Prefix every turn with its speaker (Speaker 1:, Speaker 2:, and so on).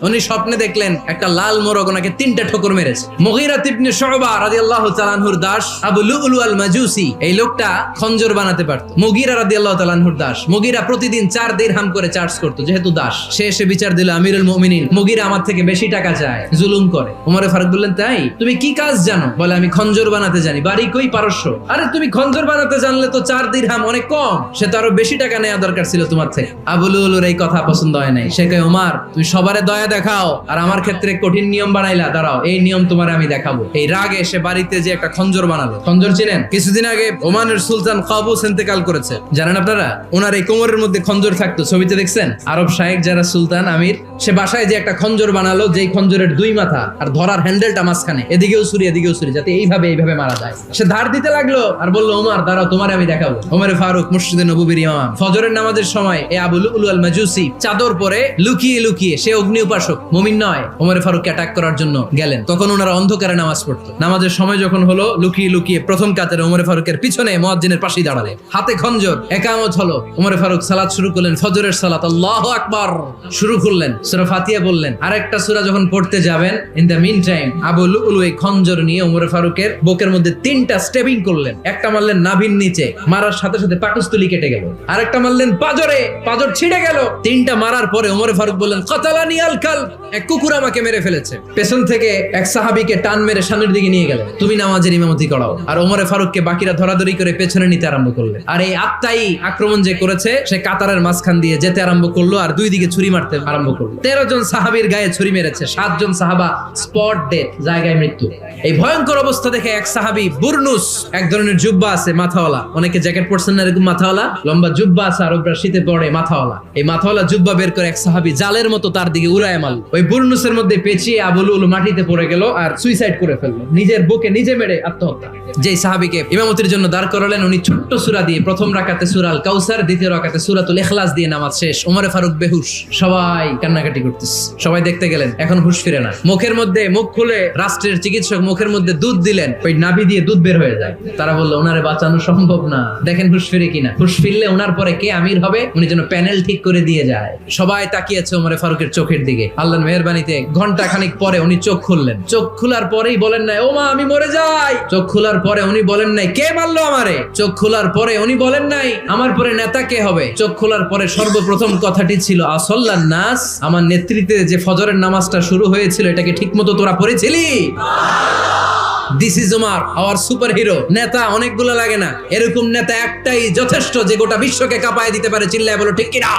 Speaker 1: উনি স্বপ্নে দেখলেন একটা লাল মোরগ ওনাকে 3টা ঠোকর মেরেছে। মুগীরা ইবনে শুবা রাদিয়াল্লাহু তাআলা আনহুর দাস আবু লুলু আল মাজুসি, এই লোকটা খঞ্জর বানাতে পারত। মুগীরা রাদিয়াল্লাহু তাআলা আনহুর দাস। মুগীরা প্রতিদিন 4 দিরহাম করে চার্জ করত, যেহেতু দাস। সে এসে বিচার দিল, আমিরুল মুমিনিন, মুগীরা আমার থেকে বেশি টাকা চায়, জুলুম করে। ওমর ফারুক বললেন, তাই? তুমি কি কাজ জানো? বলে, আমি খঞ্জর বানাতে জানি। বাড়ি কই? পারস্য। আরে তুমি খঞ্জর বানাতে জানলে তো 4 দিরহাম অনেক কম, সে তো আরো বেশি টাকা নেওয়া দরকার ছিল তোমার থেকে। আবু লুলুর এই কথা পছন্দ হয় নাই। সে কয়, ওমর তুমি সবারে দয়া দেখাও আর আমার ক্ষেত্রে কঠিন নিয়ম বানাইলা, দাঁড়াও এই নিয়ম তোমার আমি দেখাবো। এই রাগে সে বাড়িতে যে একটা খঞ্জর বানালো। খঞ্জর চিনেন? কিছুদিন আগে ওমানের সুলতান কাবুস ইন্তেকাল করেছে, জানেন আপনারা? ওনার এই কোমরের মধ্যে খঞ্জর থাকতো, ছবিতে দেখছেন? আরব শায়েখ যারা সুলতান আমির, সে বাসায় যে একটা খঞ্জর বানালো, যেই খঞ্জরের 2 মাথা আর ধরার হ্যান্ডেলটা মাঝখানে, এদিকেও ছুরি এদিকেও ছুরি, যাতে এইভাবে মারা যায়। সে ধার দিতে লাগলো আর বললো, ওমর দাঁড়াও তোমারে আমি দেখাবো। ওমর ফারুক মসজিদে নববীর ইমাম, ফজরের নামাজের সময় এই আবু লুলু আল মাজুসি চাদর পরে লুকিয়ে লুকিয়ে, সে অগ্নি উপাসক, মুমিন নয়, ওমর ফারুককে অ্যাটাক করার জন্য গেলেন। তখন ওনারা অন্ধকারে নামাজ পড়তো। নামাজের সময় যখন হলো, লুকিয়ে লুকিয়ে প্রথম কাতারে ওমর ফারুকের পিছনে মুয়াজ্জিনের পাশেই দাঁড়ালেন, হাতে খঞ্জর। একামত হলো, ওমর ফারুক সালাত শুরু করলেন, ফজরের সালাত, আল্লাহু আকবার শুরু করলেন, সূরা ফাতিহা বললেন। আরেকটা সূরা যখন পড়তে যাবেন, in the meantime Abu Lulu এই খঞ্জর নিয়ে ওমর ফারুকের বুকের মধ্যে 3টা স্টেবিং করলেন। একটা মারলেন নাভির নিচে, মারার সাথে সাথে পাকস্থলী কেটে গেল। আরেকটা মারলেন পাজরে, পাজর ছিঁড়ে গেল। 3টা মারার পরে ওমর ফারুক বললেন, কাতালানি আল কালব, এক কুকুর আমাকে মেরে ফেলেছে। পেছন থেকে এক সাহাবীকে টান মেরে সামনের দিকে নিয়ে গেলেন, তুমি নামাজের ইমামতি করাও। আর ওমর ফারুককে বাকিরা ধরাধরি করে পেছনে নিতে আরম্ভ করলেন। আর এই আত্মাই আক্রমণ যে করেছে, সে কাতারের মাঝখান দিয়ে যেতে আরম্ভ করলো আর 2 দিকে ছুরি মারতে আরম্ভ করলো। 13 জন সাহাবীর গায়ে ছুরি মেরেছে, 7 জন সাহাবা স্পট ডেথ, জায়গায় মৃত্যু। এই ভয়ঙ্কর অবস্থা দেখে এক সাহাবী বুরনুস, এক ধরনের জুব্বা আছে মাথাওয়ালা, অনেকে জ্যাকেট পরছেন না এরকম মাথাওয়ালা, লম্বা জুব্বা আছে, আরবরা শীতে পরে মাথাওয়ালা, এই মাথাওয়ালা জুব্বা বের করে এক সাহাবী জালের মতো তার দিকে উড়ায় মারল। ওই বুরনুসের মধ্যে পেঁচিয়ে আবু লুলু মাটিতে পড়ে গেল আর সুইসাইড করে ফেললো, নিজের বুকে নিজে মেরে আত্মহত্যা। যেই সাহাবীকে ইমামতির জন্য দাঁড় করালেন, উনি ছোট্ট সূরা দিয়ে প্রথম রাকাতে সূরা আল কাউসার, দ্বিতীয় রাকাতে সূরাতুল ইখলাস দিয়ে নামাজ শেষ। ওমর ফারুক বেহুশ, সবাই কান্নাকাটি করতেছে, সবাই দেখতে গেলেন, এখন হুঁশ ফিরে না। মুখের মধ্যে, মুখ খুলে রাষ্ট্রের চিকিৎসক মুখের মধ্যে দুধ দিলেন, ওই নাভি দিয়ে দুধ বের হয়ে যায়। তারা বললো, ওনারে বাঁচানো সম্ভব না, দেখেন হুঁশ ফিরে কিনা। হুঁশ ফিরলে ওনার পরে কে আমির হবে, উনি যেন প্যানেল ঠিক করে দিয়ে যায়। সবাই তাকিয়েছে ওমর ফারুকের চোখের দিকে। আল্লাহর মেহেরবানিতে ঘন্টা খানিক পরে উনি চোখ খুললেন। চোখ খোলার পরেই বলেন নাই, ও মা আমি মরে যাই। চোখ খোলার পরে উনি বলেন নাই, কে মারলো আমারে। চোখ খোলার পরে উনি বলেন নাই, আমার পরে নেতা কে হবে। চোখ খোলার পরে সর্বপ্রথম কথাটি ছিল, আসল্লান নাস, আমার নেতৃত্বে যে ফজরের নামাজটা শুরু হয়েছিল, এটাকে ঠিক মতো তোরা পড়েছিলি? This is Omar, our super hero. নেতা অনেকগুলো লাগে না, এরকম নেতা একটাই যথেষ্ট, যে গোটা বিশ্বকে কাঁপায় দিতে পারে। চিল্লায় বলো ঠিক কিনা?